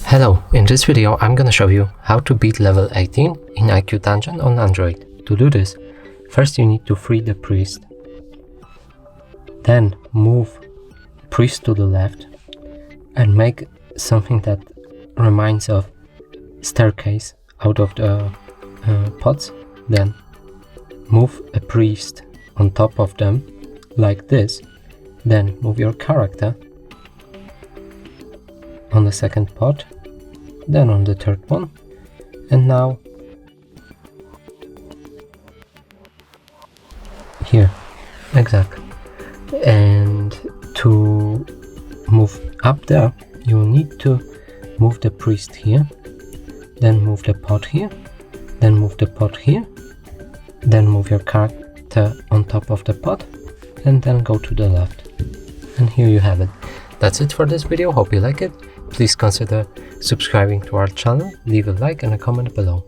Hello, in this video I'm gonna show you how to beat level 18 in IQDungeon on Android. To do this, first you need to free the priest. Then move priest to the left and make something that reminds of staircase out of the pots. Then move a priest on top of them like this. Then move your character on the second pot, then on the third one, and now here, exactly. And to move up there, you need to move the priest here, then move the pot here, then move the pot here, then move your character on top of the pot, and then go to the left. And here you have it. That's it for this video. Hope you like it. Please consider subscribing to our channel, leave a like and a comment below.